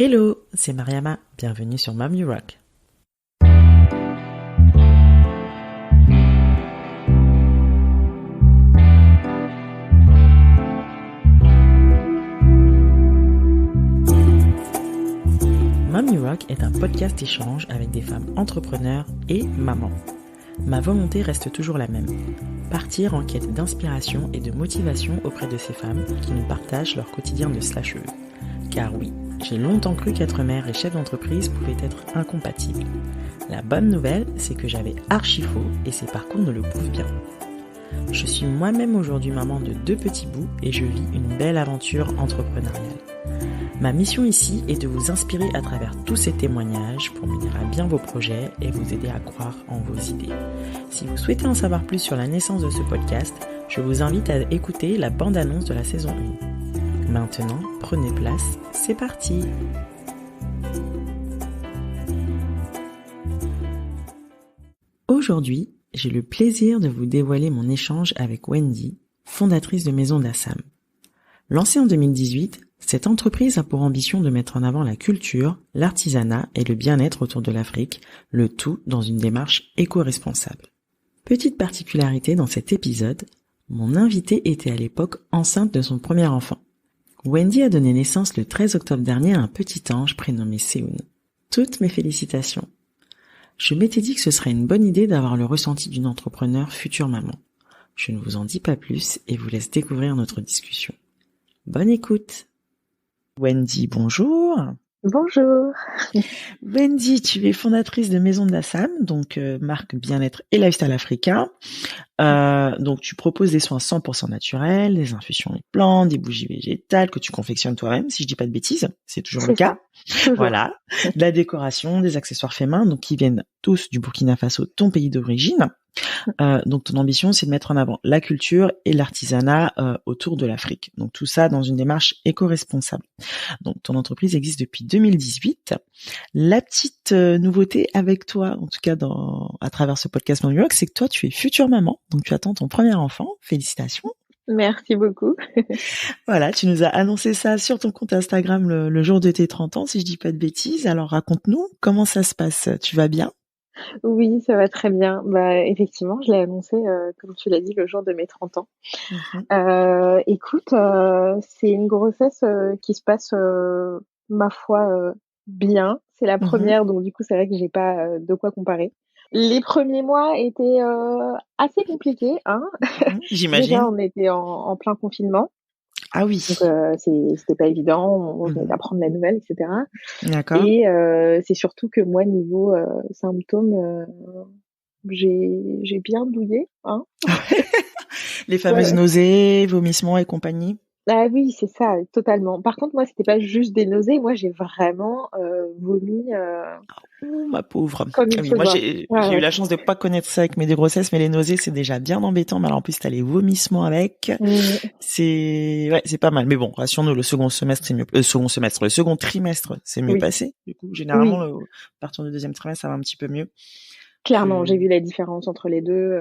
Hello, c'est Mariama, bienvenue sur Mom You Rock. Mom You Rock est un podcast échange avec des femmes entrepreneurs et mamans. Ma volonté reste toujours la même, partir en quête d'inspiration et de motivation auprès de ces femmes qui nous partagent leur quotidien de slasheuses. Car oui, j'ai longtemps cru qu'être mère et chef d'entreprise pouvaient être incompatibles. La bonne nouvelle, c'est que j'avais archi faux et ces parcours ne le prouvent bien. Je suis moi-même aujourd'hui maman de 2 petits bouts et je vis une belle aventure entrepreneuriale. Ma mission ici est de vous inspirer à travers tous ces témoignages pour mener à bien vos projets et vous aider à croire en vos idées. Si vous souhaitez en savoir plus sur la naissance de ce podcast, je vous invite à écouter la bande-annonce de la saison 1. Maintenant, prenez place, c'est parti! Aujourd'hui, j'ai le plaisir de vous dévoiler mon échange avec Wendy, fondatrice de Maison d'Assam. Lancée en 2018, cette entreprise a pour ambition de mettre en avant la culture, l'artisanat et le bien-être autour de l'Afrique, le tout dans une démarche éco-responsable. Petite particularité dans cet épisode, mon invitée était à l'époque enceinte de son premier enfant. Wendy a donné naissance le 13 octobre dernier à un petit ange prénommé Seoun. Toutes mes félicitations. Je m'étais dit que ce serait une bonne idée d'avoir le ressenti d'une entrepreneure future maman. Je ne vous en dis pas plus et vous laisse découvrir notre discussion. Bonne écoute. Wendy, bonjour. Bonjour. Wendy, tu es fondatrice de Maison d'Assam, donc marque bien-être et lifestyle africain. Donc tu proposes des soins 100% naturels, des infusions et plantes, des bougies végétales que tu confectionnes toi-même, si je dis pas de bêtises, c'est toujours le cas. Voilà, de la décoration, des accessoires faits main, donc qui viennent tous du Burkina Faso, ton pays d'origine. Donc ton ambition, c'est de mettre en avant la culture et l'artisanat autour de l'Afrique. Donc tout ça dans une démarche éco-responsable. Donc ton entreprise existe depuis 2018. La petite nouveauté avec toi, en tout cas à travers ce podcast Mom You Rock, c'est que toi tu es future maman. Donc tu attends ton premier enfant. Félicitations. Merci beaucoup. Voilà, tu nous as annoncé ça sur ton compte Instagram le jour de tes 30 ans, si je dis pas de bêtises. Alors raconte-nous, comment ça se passe? Tu vas bien? Oui, ça va très bien. Effectivement, je l'ai annoncé, comme tu l'as dit, le jour de mes 30 ans. Écoute, c'est une grossesse qui se passe, ma foi, bien. C'est la première, donc du coup, c'est vrai que j'ai pas de quoi comparer. Les premiers mois étaient assez compliqués, hein. J'imagine. Déjà, on était en plein confinement. Ah oui. Donc c'était pas évident, on venait d'apprendre la nouvelle, etc. D'accord. Et c'est surtout que moi, niveau symptômes, j'ai bien douillé, hein. Les fameuses nausées, vomissements et compagnie. Ah oui, c'est ça, totalement. Par contre, moi, c'était pas juste des nausées, moi, j'ai vraiment vomi Oh, ma pauvre. comme il faut Moi, voir. j'ai eu la chance de pas connaître ça avec mes grossesses, mais les nausées, c'est déjà bien embêtant. Mais alors, en plus, t'as les vomissements avec. C'est pas mal. Mais bon, rassure-nous, le second trimestre, c'est mieux passé. Du coup, généralement, à partir du deuxième trimestre, ça va un petit peu mieux. Clairement, j'ai vu la différence entre les deux.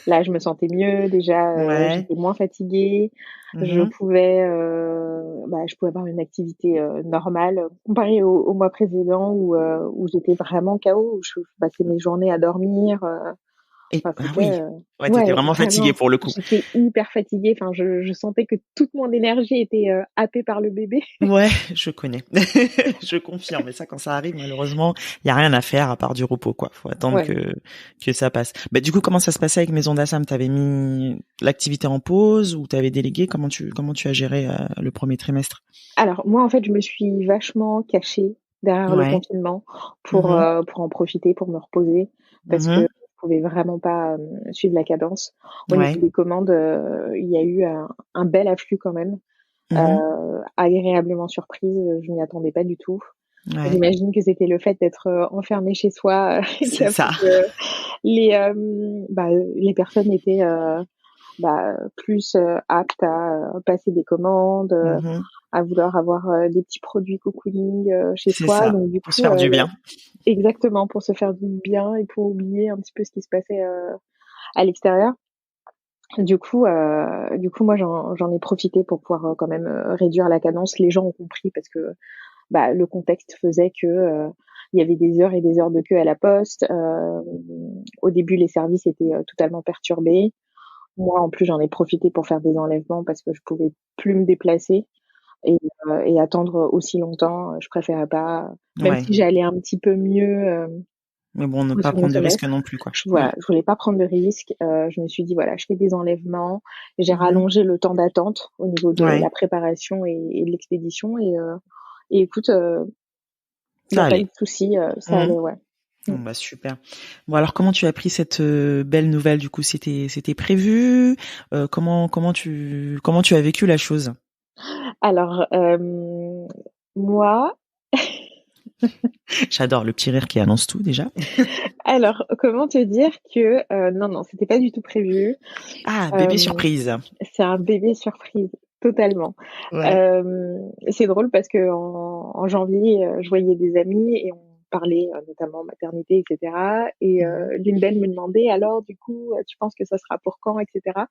Là, je me sentais mieux. Déjà, j'étais moins fatiguée. Je pouvais avoir une activité normale comparé au mois précédent où j'étais vraiment KO, où je passais mes journées à dormir. T'étais vraiment fatiguée pour le coup. J'étais hyper fatiguée. Enfin, je sentais que toute mon énergie était happée par le bébé. Ouais, je connais. Je confirme. Mais ça, quand ça arrive, malheureusement, il y a rien à faire à part du repos, quoi. Faut attendre que ça passe. Du coup, comment ça se passait avec Maison d'Assam? T'avais mis l'activité en pause ou t'avais délégué? Comment tu as géré le premier trimestre? Alors moi, en fait, je me suis vachement cachée derrière le confinement pour en profiter, pour me reposer, parce que je pouvais vraiment pas suivre la cadence. Au niveau des commandes, il y a eu un bel afflux quand même. Agréablement surprise, je m'y attendais pas du tout. J'imagine que c'était le fait d'être enfermé chez soi qui a fait que les personnes étaient plus aptes à passer des commandes, à vouloir avoir des petits produits cocooning chez soi. Ça, donc du coup, pour se faire du bien. Exactement, pour se faire du bien et pour oublier un petit peu ce qui se passait à l'extérieur. Du coup, moi, j'en ai profité pour pouvoir quand même réduire la cadence. Les gens ont compris parce que le contexte faisait que il y avait des heures et des heures de queue à la poste. Au début, les services étaient totalement perturbés. Moi, en plus, j'en ai profité pour faire des enlèvements parce que je pouvais plus me déplacer et attendre aussi longtemps. Je préférais pas, même Ouais. si j'allais un petit peu mieux Mais bon, ne au pas second prendre de risques semestre. non plus, quoi. Je voulais pas prendre de risques. Je me suis dit, voilà, je fais des enlèvements. J'ai Mhm. rallongé le temps d'attente au niveau de Ouais. la préparation et de l'expédition. Et écoute, il n'y Ça a pas eu allait. de souci. Ça Mhm. allait, ouais. Mm. Bon, bah super. Bon, alors comment tu as pris cette belle nouvelle du coup? C'était prévu? Comment tu as vécu la chose? Alors, moi, J'adore le petit rire qui annonce tout déjà. alors, comment te dire que non, non, c'était pas du tout prévu. Ah, bébé Euh, surprise. c'est un bébé surprise, totalement. Ouais. C'est drôle parce que en janvier, je voyais des amis et on parlait notamment maternité, etc. Et Mhm. l'une d'elles me demandait alors, du coup, tu penses que ça sera pour quand, etc.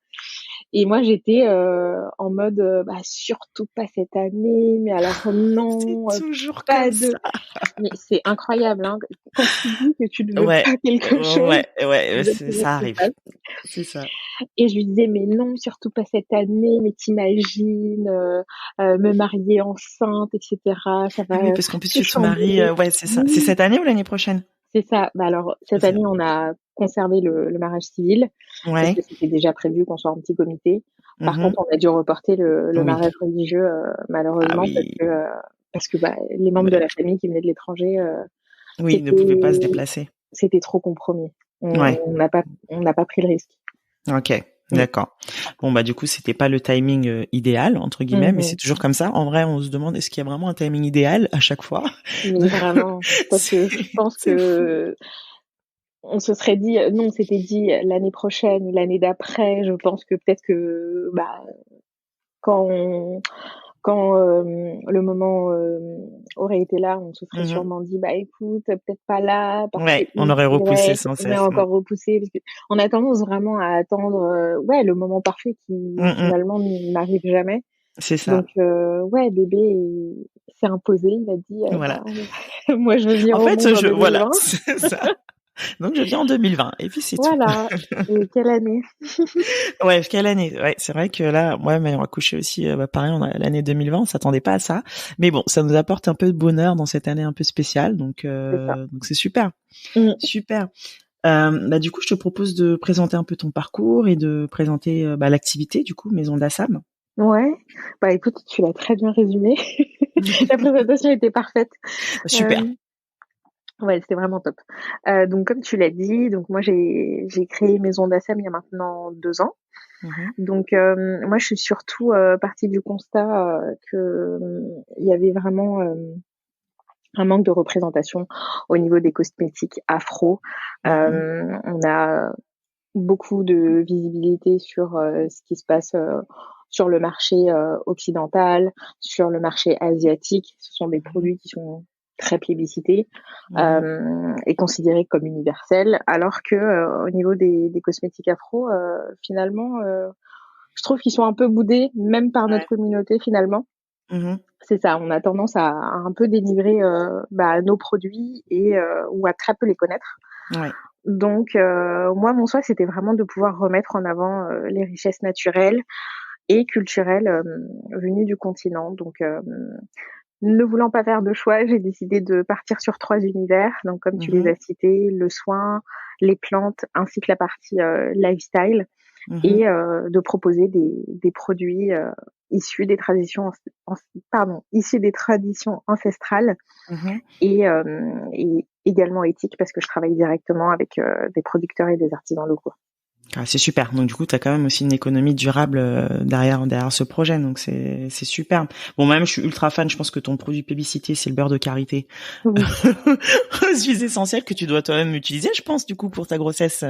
Et moi, j'étais en mode, surtout pas cette année, mais alors C'est non, toujours pas comme de. ça. Mais c'est incroyable, hein. Quand tu dis que tu ne veux Ouais. pas quelque chose, c'est Ouais, exactement ça ce qui se arrive. passe. C'est ça. Et je lui disais, mais non, surtout pas cette année, mais t'imagines, me marier enceinte, etc. Ça Ah va oui, parce qu'en plus tout tu te maries, chambouler. ouais, c'est ça. C'est Oui, cette année ou l'année prochaine? c'est ça. Bah alors, cette C'est ça. année, on a conservé le mariage civil parce Ouais. que c'était déjà prévu qu'on soit en petit comité. Par Mhm. contre, on a dû reporter le Oui. mariage religieux, Ah malheureusement, oui. parce que les membres de Ouais. la famille qui venaient de l'étranger, Oui, ne pouvait pas se c'était, déplacer. c'était trop compromis. Ouais. On n'a pas pris le risque. Ok, Mm. d'accord. Bon bah du coup c'était pas le timing idéal entre guillemets, mais c'est Mhm. toujours comme ça. En vrai, on se demande est-ce qu'il y a vraiment un timing idéal à chaque fois. Mais vraiment, parce C'est que je pense c'est fou. que on se serait dit, non, on s'était dit l'année prochaine ou l'année d'après. Je pense que peut-être que quand on- quand le moment aurait été là, on se serait Mhm. sûrement dit, bah écoute, peut-être pas là, parce que Ouais, on aurait repoussé ouais, sans on a cesse. encore repoussé, parce que on a tendance vraiment à attendre, le moment parfait qui Mm. finalement n'arrive jamais. C'est ça. Donc ouais, bébé s'est imposé, il a dit, Voilà. moi je veux venir En au fait, monde en voilà, 2020. c'est ça. Donc je viens en 2020 et puis c'est tout. Voilà. Et quelle année? Ouais, quelle année? Ouais, c'est vrai que là, moi, mais on a couché aussi, pareil, on a l'année 2020, on s'attendait pas à ça. Mais bon, ça nous apporte un peu de bonheur dans cette année un peu spéciale, C'est ça. donc c'est super, Mmh. super. Bah du coup, je te propose de présenter un peu ton parcours et de présenter l'activité du coup Maison d'Assam. Ouais. Bah, écoute, tu l'as très bien résumé. La présentation était parfaite. Super. Hem, ouais, c'était vraiment top. Donc comme tu l'as dit, donc moi j'ai créé Maison d'Assam il y a maintenant 2 ans. Mhm. Donc moi je suis surtout, partie du constat, que, il y avait vraiment, un manque de représentation au niveau des cosmétiques afro. Mhm. On a beaucoup de visibilité sur ce qui se passe sur le marché occidental, sur le marché asiatique. Ce sont des Mhm. produits qui sont très plébiscités Mhm. et considérés comme universels, alors que au niveau des cosmétiques afro, finalement, je trouve qu'ils sont un peu boudés, même par notre Ouais. communauté finalement. Mhm. C'est ça, on a tendance à un peu dénigrer nos produits et ou à très peu les connaître. Ouais. Donc, moi, mon souhait, c'était vraiment de pouvoir remettre en avant les richesses naturelles et culturelles venues du continent. Donc, ne voulant pas faire de choix, j'ai décidé de partir sur 3 univers. Donc, comme tu les Mhm. as cités, le soin, les plantes, ainsi que la partie lifestyle, Mhm. et de proposer des produits issus des traditions, issus des traditions ancestrales Mhm. et également éthiques parce que je travaille directement avec des producteurs et des artisans locaux. Ah, c'est super. Donc du coup, tu as quand même aussi une économie durable derrière ce projet. Donc c'est super. Bon, même je suis ultra fan. Je pense que ton produit publicité, c'est le beurre de karité. Oui, Huiles essentielles que tu dois toi-même utiliser, je pense, du coup, pour ta grossesse,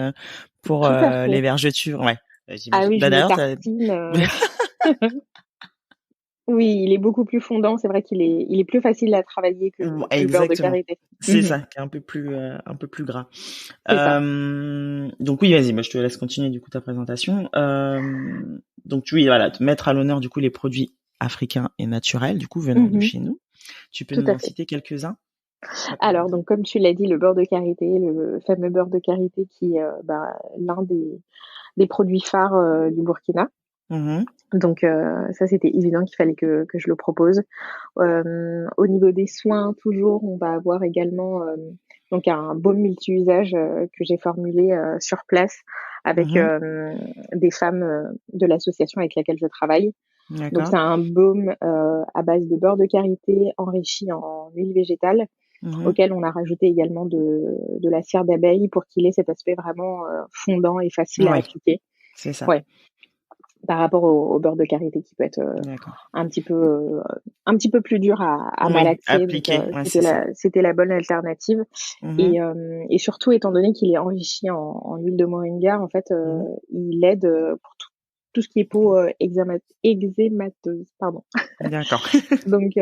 pour tout à les fait. vergetures. Ouais, Ah j'imagine. oui, Bah je me d'ailleurs, tartine. Oui, il est beaucoup plus fondant. C'est vrai qu'il est plus facile à travailler ouais, que le beurre de exactement. karité. C'est Mhm, ça, qui est un peu plus gras. c'est ça. Donc oui, vas-y, moi je te laisse continuer du coup ta présentation. Donc oui, voilà, te mettre à l'honneur du coup les produits africains et naturels du coup venant de Mhm, chez nous. Tu peux tout nous à en fait. citer quelques-uns Alors, rapidement? donc, comme tu l'as dit, le beurre de karité, le fameux beurre de karité qui est l'un des produits phares du Burkina. Mhm, Donc, ça, c'était évident qu'il fallait que je le propose. Au niveau des soins, toujours, on va avoir également donc un baume multi-usage que j'ai formulé sur place avec mhm, des femmes de l'association avec laquelle je travaille. Donc, d'accord. c'est un baume à base de beurre de karité enrichi en huile végétale Mhm, auquel on a rajouté également de la cire d'abeille pour qu'il ait cet aspect vraiment fondant et facile à ouais, appliquer. c'est ça. Ouais, par rapport au beurre de karité qui peut être D'accord. un petit peu un petit peu plus dur à Oui, malaxer. Donc appliqué. Ouais, c'est ça. c'était la bonne alternative. Mhm, Et surtout étant donné qu'il est enrichi en huile de moringa, en fait, mhm, il aide pour tout ce qui est peau eczémateuse, pardon. d'accord. Donc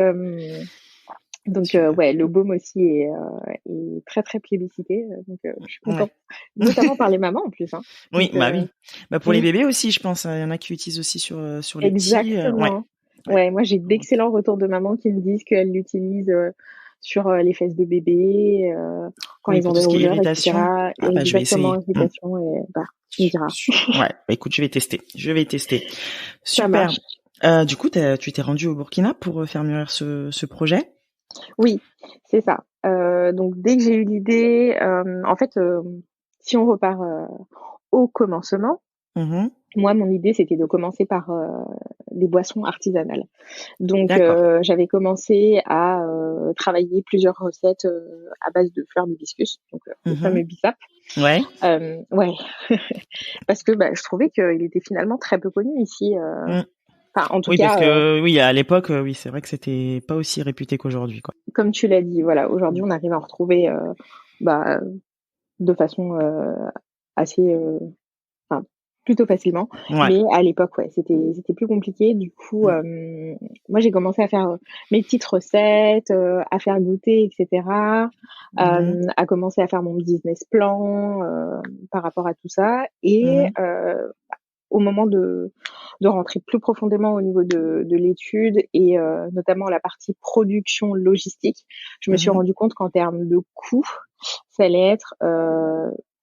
Super. ouais, le baume aussi est très très plébiscité. Donc je suis Ouais. contente, notamment par les mamans en plus. Hein. Oui, Donc bah oui. Bah pour les mm, bébés aussi, je pense. Il y en a qui utilisent aussi sur les petits. Ouais. exactement. Ouais. Ouais, moi j'ai Donc, d'excellents retours de mamans qui me disent qu'elles l'utilisent sur les fesses de bébé, quand oui, ils ont pour tout des ce qui est rougeurs, irritation. etc. Ah bah je vais Exactement, essayer. Mm. irritation et bah tu me diras. Ouais. Bah écoute, je vais tester. Je vais tester. Ça Super. marche. Du coup, tu t'es rendu au Burkina pour faire mûrir ce projet? Oui, c'est ça. Donc dès que j'ai eu l'idée, en fait, si on repart au commencement, Mhm. moi mon idée c'était de commencer par des boissons artisanales. Donc D'accord. j'avais commencé à travailler plusieurs recettes à base de fleurs d'hibiscus, donc le Mhm. fameux bissap. Ouais. Ouais, parce que bah, je trouvais qu'il était finalement très peu connu ici. Mm. Enfin, en tout Oui, parce cas, que oui, à l'époque, oui, c'est vrai que c'était pas aussi réputé qu'aujourd'hui, quoi. comme tu l'as dit, voilà, aujourd'hui Mm. on arrive à en retrouver bah, de façon assez enfin, plutôt facilement. Ouais. Mais à l'époque, ouais, c'était plus compliqué. Du coup, Mm. moi, j'ai commencé à faire mes petites recettes, à faire goûter, etc. Mhm. À commencer à faire mon business plan par rapport à tout ça. Et Mhm. au moment de rentrer plus profondément au niveau de l'étude et notamment la partie production logistique, je me suis Mhm. rendu compte qu'en termes de coûts, ça allait être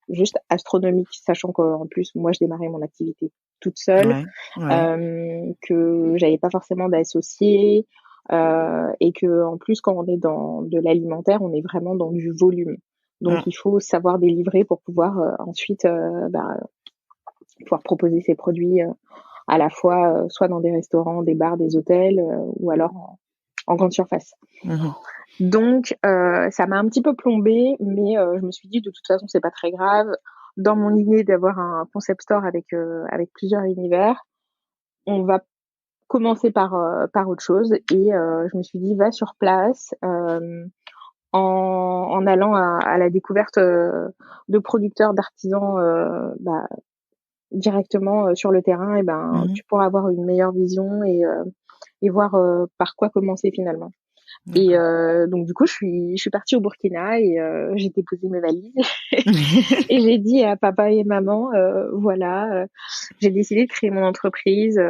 juste astronomique, sachant qu'en plus, moi, je démarrais mon activité toute seule, Ouais. Ouais. que j'avais pas forcément d'associés, et que en plus, quand on est dans de l'alimentaire, on est vraiment dans du volume. Mm. Donc, il faut savoir délivrer pour pouvoir ensuite pouvoir proposer ses produits à la fois soit dans des restaurants, des bars, des hôtels, ou alors en grande surface. Mhm. Donc, ça m'a un petit peu plombée, mais je me suis dit de toute façon c'est pas très grave. Dans mon idée d'avoir un concept store avec plusieurs univers, on va commencer par autre chose et je me suis dit va sur place en allant à la découverte de producteurs, d'artisans directement sur le terrain et ben Mhm. tu pourras avoir une meilleure vision et voir par quoi commencer finalement. Et D'accord. donc du coup, je suis partie au Burkina et j'ai déposé mes valises et j'ai dit à papa et maman, voilà, j'ai décidé de créer mon entreprise.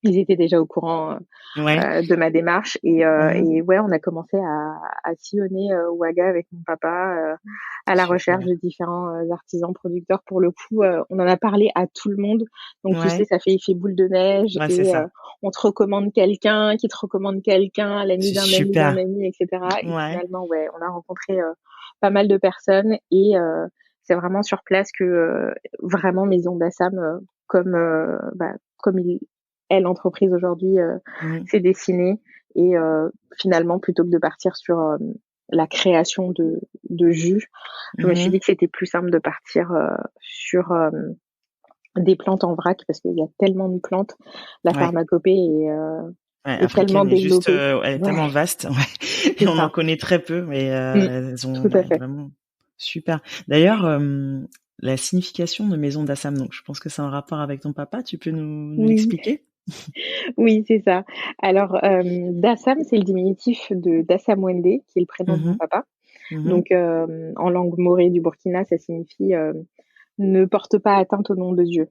Ils étaient déjà au courant Ouais. de ma démarche Mhm. et ouais, on a commencé à sillonner Ouaga avec mon papa à la recherche Super. de différents artisans producteurs. Pour le coup, on en a parlé à tout le monde. Donc tu sais, Ouais. ça fait effet boule de neige Ouais, c'est et ça. on te recommande quelqu'un qui te recommande quelqu'un, l'ami C'est d'un super. ami, etc. Et Ouais. finalement, ouais, on a rencontré pas mal de personnes et c'est vraiment sur place que vraiment Maison d'Assam, comme comme il est l'entreprise aujourd'hui, Mhm. s'est dessinée. Et finalement, plutôt que de partir sur la création de jus, je me suis Mhm. dit que c'était plus simple de partir sur des plantes en vrac parce qu'il y a tellement de plantes. La Ouais. pharmacopée Ouais, est tellement africaine est juste, développée. elle est Ouais, tellement vaste, ouais. Et c'est on en ça. connaît très peu, mais Mm, elles ont tout à ouais, fait. vraiment super. D'ailleurs, la signification de maison d'Assam, donc je pense que c'est un rapport avec ton papa. Tu peux nous Oui, l'expliquer? oui, c'est ça. Alors, Dassam, c'est le diminutif de Dassam Wende, qui est le prénom de mon Mhm. papa. Mhm. Donc, en langue morée du Burkina, ça signifie ne porte pas atteinte au nom de Dieu,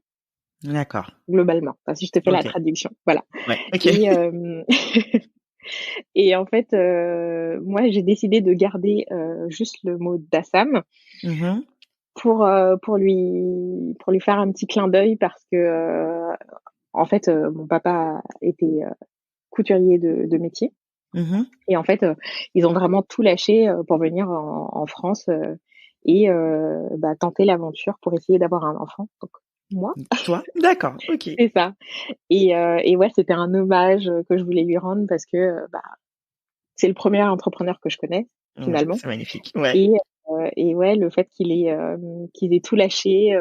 D'accord. globalement. Enfin, si je te fais la Ok. traduction, voilà. Ouais. Ok. Et Et en fait, moi, j'ai décidé de garder juste le mot d'Assam Mhm. pour lui faire un petit clin d'œil parce que en fait, mon papa était couturier de métier. Mhm. Et en fait, ils ont vraiment tout lâché pour venir en France et tenter l'aventure pour essayer d'avoir un enfant. Donc moi, Toi? D'accord, ok. c'est ça. Et ouais, c'était un hommage que je voulais lui rendre parce que c'est le premier entrepreneur que je connais Ouais, finalement. c'est magnifique. Ouais. Et ouais, le fait qu'ils aient tout lâché,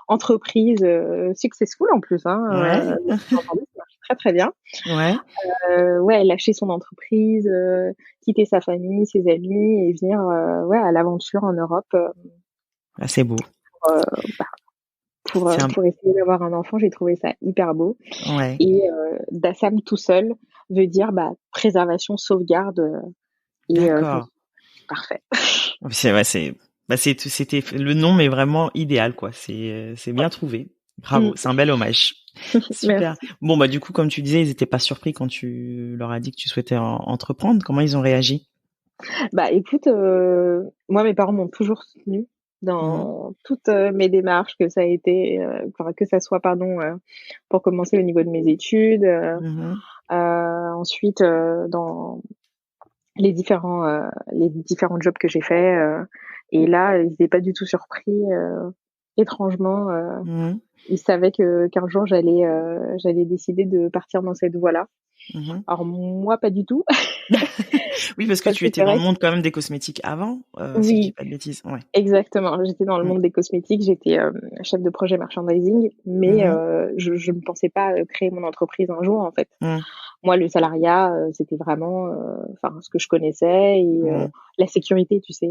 entreprise successful en plus, hein, Ouais. de ce que j'ai entendu, ça marche très très bien. Ouais. Ouais, lâcher son entreprise, quitter sa famille, ses amis et venir ouais, à l'aventure en Europe Ah, c'est beau. pour, euh, bah, C'est un... pour essayer d'avoir un enfant. J'ai trouvé ça hyper beau. Ouais. Et Dassam tout seul veut dire préservation, sauvegarde. Et je me D'accord. suis dit, parfait. C'est, ouais, c'était le nom, mais vraiment idéal, quoi. C'est bien trouvé. Bravo. Mm. C'est un bel hommage. Super. Merci. Bon, bah, du coup, comme tu disais, ils étaient pas surpris quand tu leur as dit que tu souhaitais entreprendre. Comment ils ont réagi? Bah écoute, moi mes parents m'ont toujours soutenue Mhm. dans toutes mes démarches, que ça a été, que ça soit pardon pour commencer au niveau de mes études, Mhm. ensuite dans les différents jobs que j'ai faits, et là ils n'étaient pas du tout surpris. Étrangement, Mhm. ils savaient que qu'un jour j'allais décider de partir dans cette voie-là. Mhm. Alors moi pas du tout, Oui, parce que parce tu que étais c'est dans vrai le que monde quand même des cosmétiques avant, si je dis oui. pas de bêtises. Ouais. Exactement, j'étais dans le Mm. monde des cosmétiques, j'étais chef de projet merchandising, mais Mhm. je ne pensais pas créer mon entreprise un jour en fait. Mm. Moi, le salariat, c'était vraiment, ce que je connaissais et Mm. la sécurité, tu sais,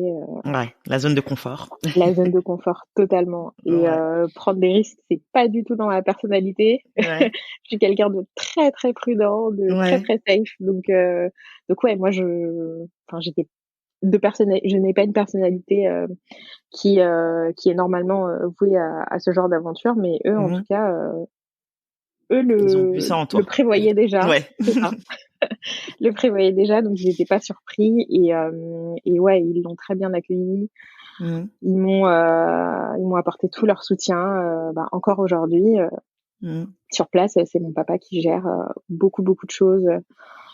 Ouais, la zone de confort. la zone de confort totalement. Et Ouais. prendre des risques, c'est pas du tout dans ma personnalité. Ouais. Je suis quelqu'un de très très prudent, de très Ouais. très safe, donc ouais, moi j'étais je n'ai pas une personnalité qui est normalement voué à ce genre d'aventure, mais eux, en tout Mhm. cas, eux Ils ont vu ça en le toi. prévoyaient déjà, Ouais. c'est ça, le prévoyaient déjà, donc ils n'étaient pas surpris et ouais, ils l'ont très bien accueilli. Mhm. Ils m'ont apporté tout leur soutien. Encore aujourd'hui, Mhm. sur place, c'est mon papa qui gère beaucoup beaucoup de choses,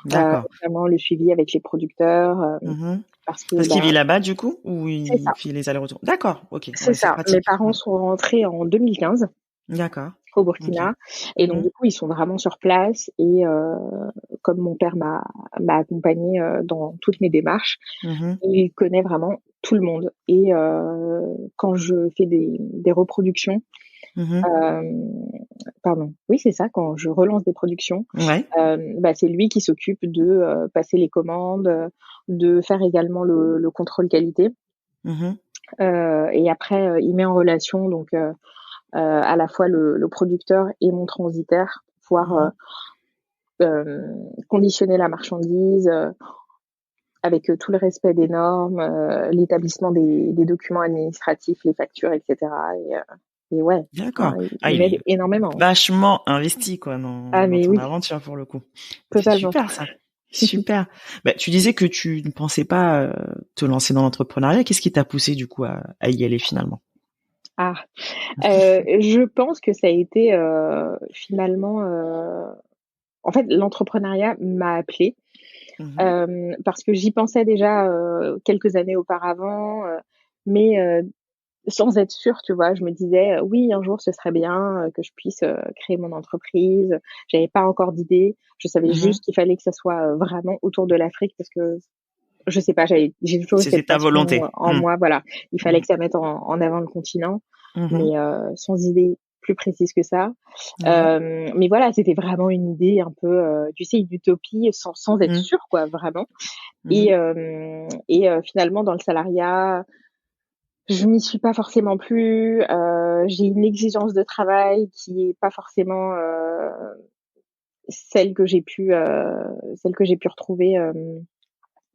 D'accord. notamment le suivi avec les producteurs, Mhm. parce que Parce qu'il vit là-bas, du coup, ou c'est il ça, fait les allers-retours? D'accord. Ok. c'est Ouais, c'est ça. Mes pratique. parents Mm. sont rentrés en 2015. D'accord. Au Ok. Burkina. Et donc Mhm. du coup, ils sont vraiment sur place et comme mon père m'a accompagnée dans toutes mes démarches, Mhm. il connaît vraiment tout le monde. Et quand je fais des reproductions, Mhm. euh, pardon, oui c'est ça, quand je relance des productions, Ouais. c'est lui qui s'occupe de passer les commandes, de faire également le contrôle qualité. Mhm. Et après, il met en relation donc à la fois le producteur et mon transitaire pour pouvoir Mhm. conditionner la marchandise avec tout le respect des normes, l'établissement des documents administratifs, les factures, etc. Et ouais, D'accord. enfin, Ah, il il m'aide est énormément. vachement investi, quoi, Ah dans mais ton oui, aventure, pour le coup. C'est totalement. super, ça. Super. Bah, tu disais que tu ne pensais pas te lancer dans l'entrepreneuriat. Qu'est-ce qui t'a poussé, du coup, à y aller finalement? Ah, je pense que ça a été finalement, en fait, l'entrepreneuriat m'a appelée Mhm. parce que j'y pensais déjà quelques années auparavant, mais sans être sûre, tu vois? Je me disais: «Oui, un jour, ce serait bien, que je puisse, créer mon entreprise». J'avais pas encore d'idée. Je savais Mhm. juste qu'il fallait que ça soit, vraiment autour de l'Afrique parce que je sais pas, j'ai toujours eu C'était cette ta passion, volonté. en Mm. moi, voilà. Il fallait Mm. que ça mette en avant le continent, Mhm. mais sans idée plus précise que ça. Ouais. Mais voilà, c'était vraiment une idée un peu, tu sais, une utopie sans être Mm. sûre, quoi, vraiment. Mhm. Finalement, dans le salariat, je m'y suis pas forcément plu. J'ai une exigence de travail qui est pas forcément celle que j'ai pu retrouver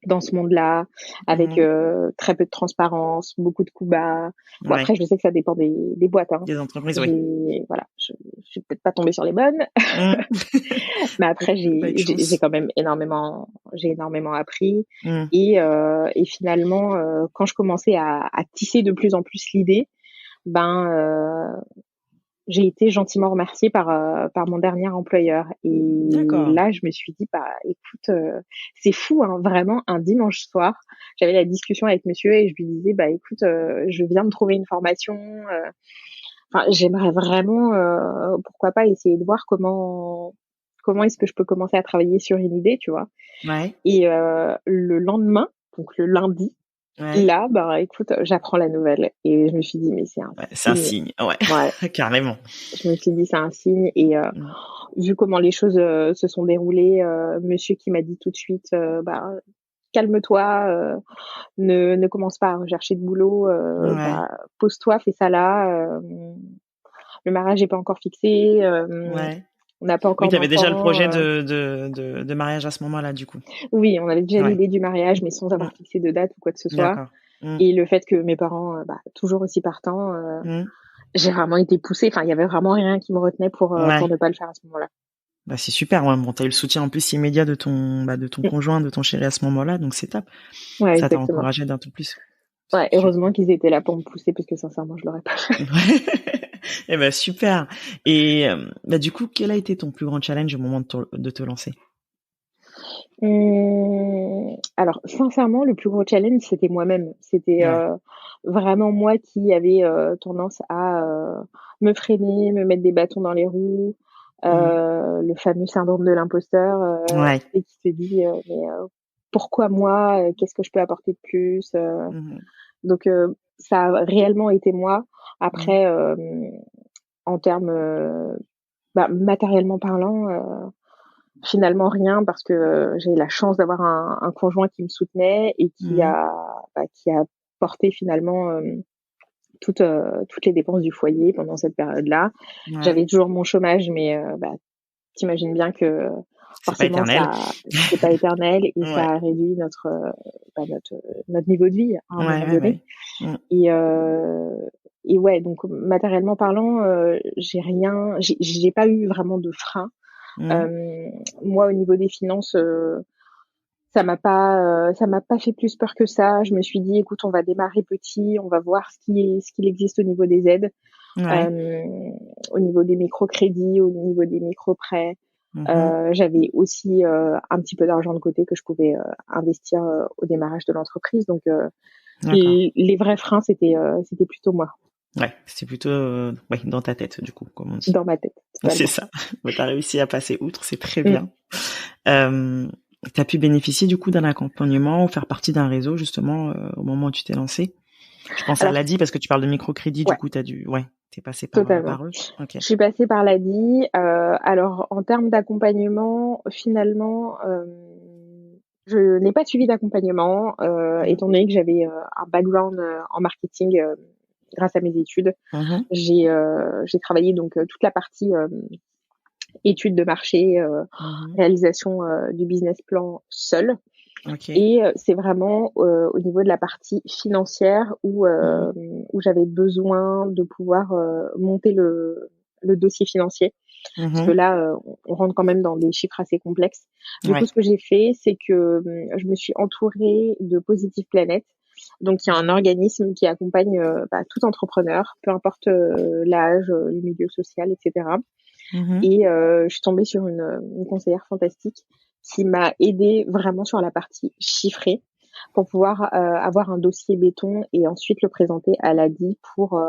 dans ce monde-là, avec très peu de transparence, beaucoup de coups bas. Bon, Ouais. après, je sais que ça dépend des boîtes. Hein. Des entreprises, oui. Voilà, je suis peut-être pas tombée sur les bonnes, Mmh. mais après, Pas eu de j'ai chance. quand même j'ai énormément appris. Mmh. Et finalement, quand je commençais à tisser de plus en plus l'idée, ben, j'ai été gentiment remerciée par mon dernier employeur. Et D'accord. là, je me suis dit, bah, écoute, c'est fou, hein, vraiment, un dimanche soir, j'avais la discussion avec monsieur et je lui disais, bah, écoute, je viens de trouver une formation. Enfin, j'aimerais vraiment, pourquoi pas essayer de voir comment est-ce que je peux commencer à travailler sur une idée, tu vois. Ouais. Et le lendemain, donc le lundi, Ouais. là, bah, écoute, j'apprends la nouvelle et je me suis dit, mais c'est un Ouais, c'est un signe. signe. Ouais. Ouais, Carrément. je me suis dit, c'est un signe. Et Mmh. vu comment les choses se sont déroulées, monsieur qui m'a dit tout de suite, bah, calme-toi, ne commence pas à rechercher de boulot, Ouais. bah, pose-toi, fais ça là. Le mariage n'est pas encore fixé, Ouais. on n'a pas Oui, encore tu avais déjà le d'enfant. projet de mariage à ce moment-là, du coup. Oui, on avait déjà Ouais. l'idée du mariage, mais sans Mmh. avoir fixé de date ou quoi que ce soit. D'accord. Mmh. Et le fait que mes parents, bah, toujours aussi partants, Mmh. j'ai vraiment été poussée. Enfin, il y avait vraiment rien qui me retenait pour Ouais. ne pas le faire à ce moment-là. Bah, c'est super. Ouais. Bon, t'as eu le soutien en plus immédiat de ton Mmh. conjoint, de ton chéri à ce moment-là, donc c'est top. Ouais, Ça t'a exactement. encouragé d'un tout plus. Ouais, Super. heureusement qu'ils étaient là pour me pousser parce que sincèrement, je l'aurais pas fait. Eh ben super. Et bah du coup, quel a été ton plus grand challenge au moment de te lancer? Alors sincèrement, le plus gros challenge, c'était moi-même. C'était, Ouais. vraiment moi qui avait, tendance à, me freiner, me mettre des bâtons dans les roues, Mmh. le fameux syndrome de l'imposteur, Ouais. et qui se dit, «Mais, pourquoi moi? Qu'est-ce que je peux apporter de plus?» Mmh. Donc ça a réellement été moi. Mmh. Après, en termes, bah, matériellement parlant, finalement rien parce que j'ai eu la chance d'avoir un conjoint qui me soutenait et Mmh. qui a porté finalement, toutes les dépenses du foyer pendant cette période-là. Ouais. J'avais toujours mon chômage, mais bah, tu bien que C'est pas forcément éternel. c'est pas éternel et ça Ouais. a réduit bah, notre niveau de vie à un Ouais, moment ouais, donné. ouais. Mmh. Et ouais, donc matériellement parlant, j'ai pas eu vraiment de frein. Mmh. Hem, Moi, au niveau des finances, ça m'a pas fait plus peur que ça. Je me suis dit: «Écoute, on va démarrer petit, on va voir ce qu'il existe au niveau des aides, Ouais. au niveau des microcrédits, au niveau des microprêts». Mmh. J'avais aussi, un petit peu d'argent de côté que je pouvais, investir, au démarrage de l'entreprise. Donc D'accord. les vrais freins, c'était plutôt moi, Ouais, c'est plutôt ouais, dans ta tête du coup, comme on dit. dans ma tête, C'est totalement. ça. Bah, tu réussi à passer outre, c'est très Mmh. bien. Euh, tu pu bénéficier du coup d'un accompagnement ou faire partie d'un réseau justement au moment où tu t'es lancé? Je pense à Alors l'ADI parce que tu parles de microcrédit, du ouais, coup, t'es passé totalement. par eux. OK. Je suis passée par l'ADI. Alors en termes d'accompagnement, finalement, je n'ai pas suivi d'accompagnement, Mmh. étant donné que j'avais, un background, en marketing, grâce à mes études. Mmh. J'ai travaillé donc, toute la partie, études de marché, Mmh. réalisation, du business plan seule. OK. Et c'est vraiment, au niveau de la partie financière Mmh. où j'avais besoin de pouvoir, monter le dossier financier. Parce que Mmh. là, on rentre quand même dans des chiffres assez complexes. Du coup, Ouais. ce que j'ai fait, c'est que, je me suis entourée de Positive Planet. Donc il y a un organisme qui accompagne, bah, tout entrepreneur, peu importe, l'âge, le milieu social et cetera. Mmh. Et je suis tombée sur une conseillère fantastique qui m'a aidée vraiment sur la partie chiffrée pour pouvoir, avoir un dossier béton et ensuite le présenter à l'ADI pour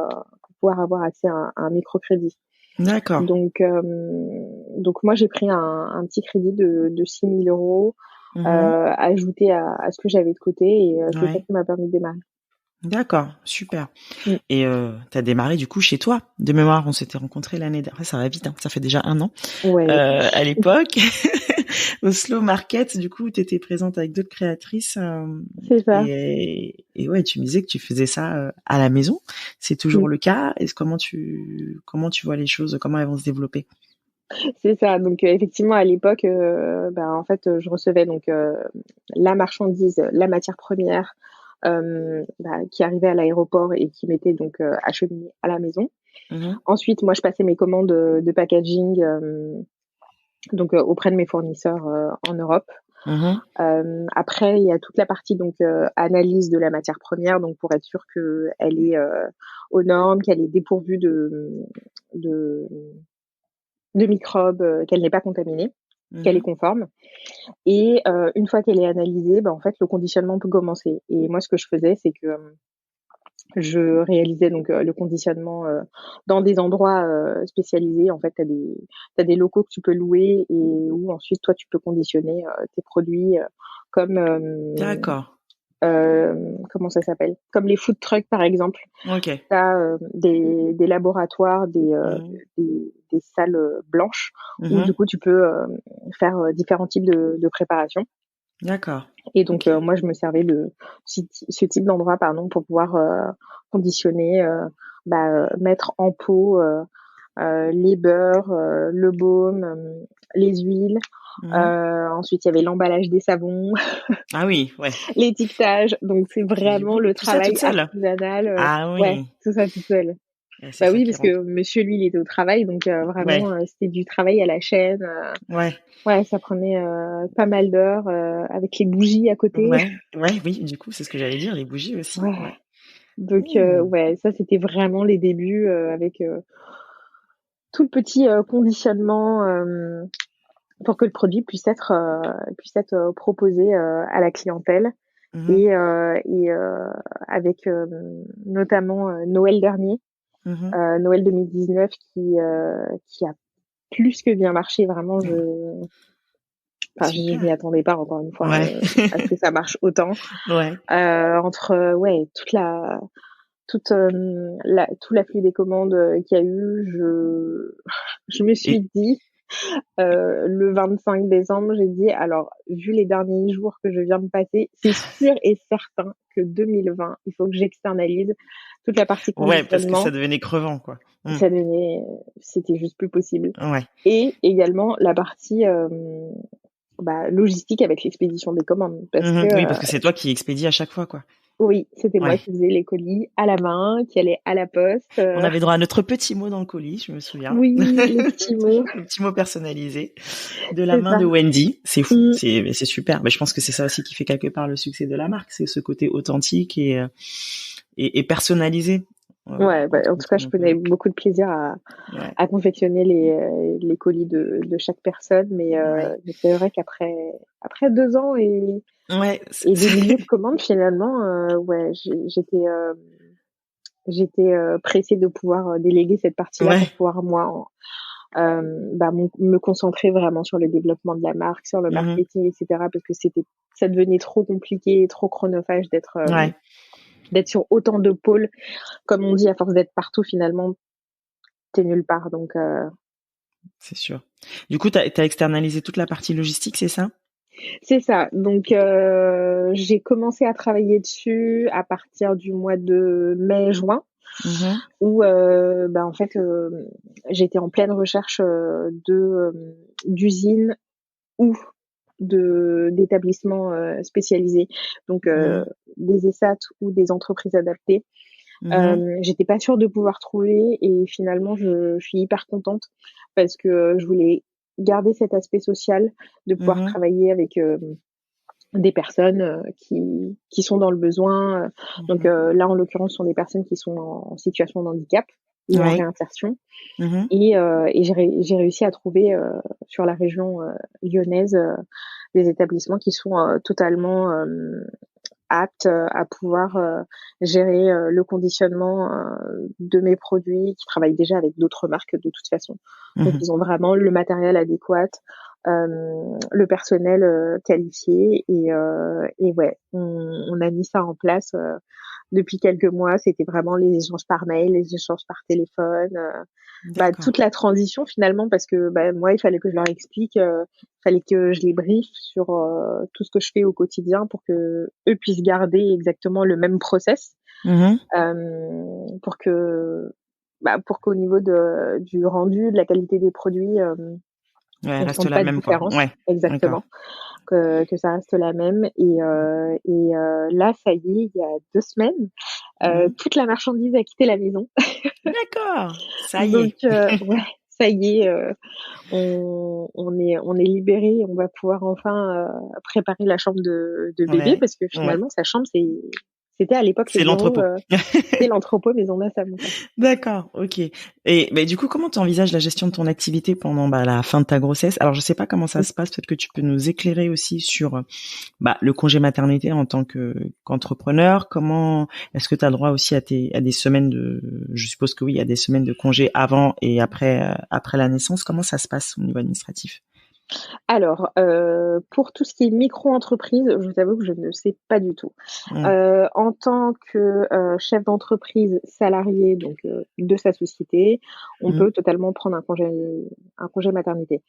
pouvoir avoir accès à un microcrédit. D'accord. Donc moi j'ai pris un petit crédit de 6 000 €, Mmh. ajouté à ce que j'avais de côté et c'est ça Ouais. qui m'a permis de démarrer. D'accord, super. Mmh. Et tu démarré du coup chez toi. De mémoire, on s'était rencontrés l'année dernière. Ça va vite, hein. Ça fait déjà 1 an. Ouais, À l'époque, au Slow Market, du coup, tu étais présente avec d'autres créatrices. c'est ça. Et ouais, tu me disais que tu faisais ça à la maison. C'est Mmh. toujours le cas. Comment tu vois les choses? Comment elles vont se développer? C'est ça. Donc effectivement, à l'époque, en fait, je recevais donc la marchandise, la matière première qui arrivait à l'aéroport et qui m'était donc acheminée à la maison. Mhm, Ensuite, moi, je passais mes commandes de packaging auprès de mes fournisseurs en Europe. mhm. Après, il y a toute la partie donc analyse de la matière première, donc pour être sûr que elle est aux normes, qu'elle est dépourvue de, de microbes, qu'elle n'est pas contaminée, qu'elle est Mhm. conforme. Et une fois qu'elle est analysée, en fait, le conditionnement peut commencer. Et moi, ce que je faisais, c'est que je réalisais donc le conditionnement dans des endroits spécialisés. En fait, t'as des locaux que tu peux louer et où ensuite, toi, tu peux conditionner tes produits comme D'accord. comment ça s'appelle? Comme les food trucks, par exemple. Ok. Tu as des laboratoires, Mhm, des salles blanches où du mhm. coup, tu peux faire différents types de préparations. D'accord. Et donc, Ok. moi, je me servais de ce type d'endroit, pardon, pour pouvoir conditionner, mettre en pot les beurres, le baume, les huiles. Mhm. Ensuite, il y avait l'emballage des savons, Ah oui, ouais. l'étiquetage. Donc, c'est Du vraiment coup, le tout ça toute travail seule? artisanal. Ah Ouais, oui. tout ça toute seule. C'est Bah ça oui, qui parce rend. que monsieur, lui, il était au travail, donc Ouais, vraiment, c'était du travail à la chaîne. ouais, Ouais, ça prenait pas mal d'heures avec les bougies à côté. ouais, ouais, oui, du coup, c'est ce que j'allais dire, les bougies aussi, Ouais. ouais. Donc Hmm. ouais, ça c'était vraiment les débuts avec tout le petit conditionnement pour que le produit puisse être proposé à la clientèle Mhm, et avec notamment Noël dernier, mhm. Noël 2019 qui a plus que bien marché. Vraiment, je Super. m'y attendais pas encore une fois Ouais, à ce que ça marche autant. ouais. Entre ouais tout l'afflux des commandes qu'il y a eu, je me Et, suis dit le 25 décembre, j'ai dit alors vu les derniers jours que je viens de passer, c'est sûr et certain que 2020, il faut que j'externalise toute la partie ouais, parce que ça conditionnement. devenait crevant, quoi. Hmm. Ça devenait, c'était juste plus possible. Ouais. Et également la partie logistique avec l'expédition des commandes, parce que Mhm. Oui, parce que c'est toi qui expédies à chaque fois, quoi. oui, c'était moi Ouais. qui faisais les colis à la main, qui allait à la poste. On avait droit à notre petit mot dans le colis, je me souviens. Oui, les petits mots, Le petit mot personnalisé de la c'est main ça. de Wendy. C'est fou. Mm. C'est super. Mais je pense que c'est ça aussi qui fait quelque part le succès de la marque. C'est ce côté authentique et personnalisé. Ouais, en tout cas, je Donc, prenais beaucoup de plaisir ouais. à confectionner les colis de chaque personne, Ouais. mais c'est vrai après 2 ans Ouais. et des milliers de commandes, finalement, j'étais pressée de pouvoir déléguer cette partie-là pour Ouais. pouvoir, moi, me concentrer vraiment sur le développement de la marque, sur le Mhm. marketing, etc. Parce que ça devenait trop compliqué, trop chronophage Ouais. d'être sur autant de pôles. Comme on dit, à force d'être partout, finalement, t'es nulle part. Donc, C'est sûr. Du coup, t'as externalisé toute la partie logistique, c'est ça? c'est ça. Donc, j'ai commencé à travailler dessus à partir du mois de mai-juin, Mhm. où, en fait, j'étais en pleine recherche d'usines ou d'établissements spécialisés, donc Mhm. des ESAT ou des entreprises adaptées. Mhm. J'étais pas sûre de pouvoir trouver et finalement je suis hyper contente parce que je voulais garder cet aspect social, de pouvoir Mhm. travailler avec des personnes qui sont dans le besoin. Donc Mhm. là, en l'occurrence, ce sont des personnes qui sont en situation de handicap ou en Ouais. réinsertion. Mhm. Et j'ai réussi à trouver sur la région lyonnaise des établissements qui sont totalement aptes à pouvoir gérer le conditionnement de mes produits, qui travaillent déjà avec d'autres marques de toute façon. Donc Mhm. ils ont vraiment le matériel adéquat, le personnel qualifié et ouais, on a mis ça en place depuis quelques mois. C'était vraiment les échanges par mail, les échanges par téléphone, D'accord. toute la transition finalement parce que moi il fallait que je leur explique, fallait que je les briefe sur tout ce que je fais au quotidien pour que eux puissent garder exactement le même process, Mhm. pour que pour qu'au niveau du rendu, de la qualité des produits, Ouais, on reste sente la pas de même, quoi. différence. Ouais. D'accord. Exactement. Que ça reste la même. Là, ça y est, il y a 2 semaines, Mhm. toute la marchandise a quitté la maison. D'accord. Ça y Donc, est. ouais, ça y est, on est libéré, on va pouvoir enfin préparer la chambre de bébé Ouais. parce que Ouais. finalement, sa chambre, c'était à l'époque le C'est bureau, l'entrepôt. c'était l'entrepôt maison d'Assam, quoi. D'accord, ok. Et du coup, comment tu envisages la gestion de ton activité pendant la fin de ta grossesse? Alors, je sais pas comment ça se passe. Peut-être que tu peux nous éclairer aussi sur le congé maternité en tant qu'entrepreneur. Comment est-ce que tu as le droit aussi à des semaines de, je suppose que oui, à des semaines de congé avant et après la naissance. Comment ça se passe au niveau administratif? Alors, pour tout ce qui est micro-entreprise, je t'avoue que je ne sais pas du tout. Hmm. En tant que, chef d'entreprise salarié, donc de sa société, on Hmm. peut totalement prendre un congé maternité.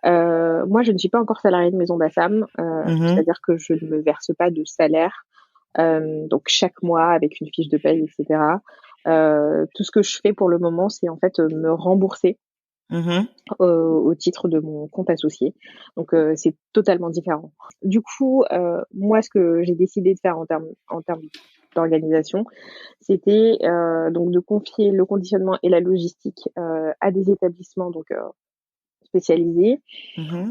Moi, je ne suis pas encore salariée de maison d'Assam, Mhm. c'est-à-dire que je ne me verse pas de salaire, donc chaque mois avec une fiche de paye et cetera. Tout ce que je fais pour le moment, c'est en fait, me rembourser Mhm. au titre de mon compte associé. Donc c'est totalement différent. Du coup, moi, ce que j'ai décidé de faire en termes d'organisation, c'était donc de confier le conditionnement et la logistique à des établissements donc spécialisés. Mhm.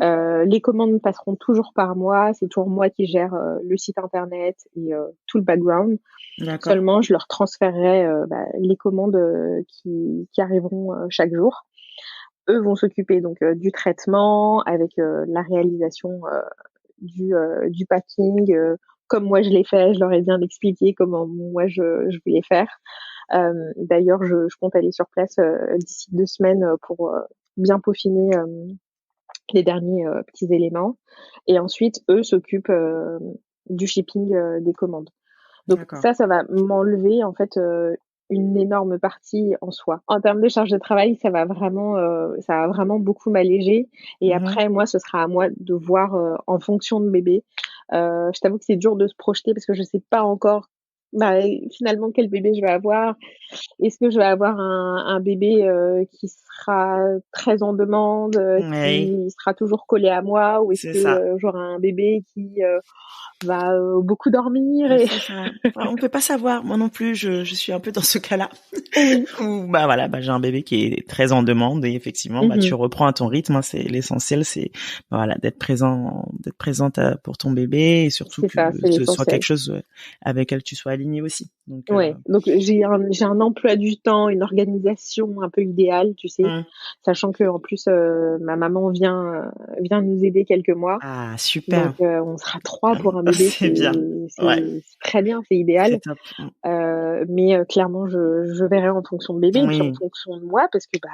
Les commandes passeront toujours par moi. C'est toujours moi qui gère le site internet et tout le background. D'accord. Seulement, je leur transférerai les commandes qui arriveront chaque jour. Eux vont s'occuper donc du traitement avec la réalisation du packing. Comme moi je l'ai fait, je leur ai bien expliqué comment moi je voulais faire. D'ailleurs, je compte aller sur place d'ici 2 semaines pour bien peaufiner les derniers petits éléments. Et ensuite, eux s'occupent du shipping des commandes. Donc D'accord. ça va m'enlever en fait une énorme partie en soi. En termes de charge de travail, ça va vraiment beaucoup m'alléger. Et Mhm. après, moi, ce sera à moi de voir en fonction de bébé. Je t'avoue que c'est dur de se projeter parce que je sais pas encore bah, finalement quel bébé je vais avoir. Est-ce que je vais avoir un bébé qui sera très en demande, Oui, qui sera toujours collé à moi, ou est-ce c'est que ça. j'aurai un bébé qui va beaucoup dormir et C'est ça. Enfin, on peut pas savoir. Moi non plus, je suis un peu dans ce cas-là. oui. Où, voilà, j'ai un bébé qui est très en demande et effectivement, tu Mmh. reprends à ton rythme, hein, c'est l'essentiel, c'est voilà, d'être présente pour ton bébé et surtout C'est que ça, c'est ce soit quelque l'essentiel. chose avec lequel tu sois aligné aussi. Donc, Ouais, donc j'ai un emploi du temps, une organisation un peu idéale, tu sais, hum. sachant qu'en plus, ma maman vient nous aider quelques mois. Ah Donc super, on sera 3 pour un bébé, c'est bien, ouais, c'est très bien, c'est c'est idéal. top. Mais clairement, je verrai en fonction de bébé et puis en Oui, fonction de moi parce que, ça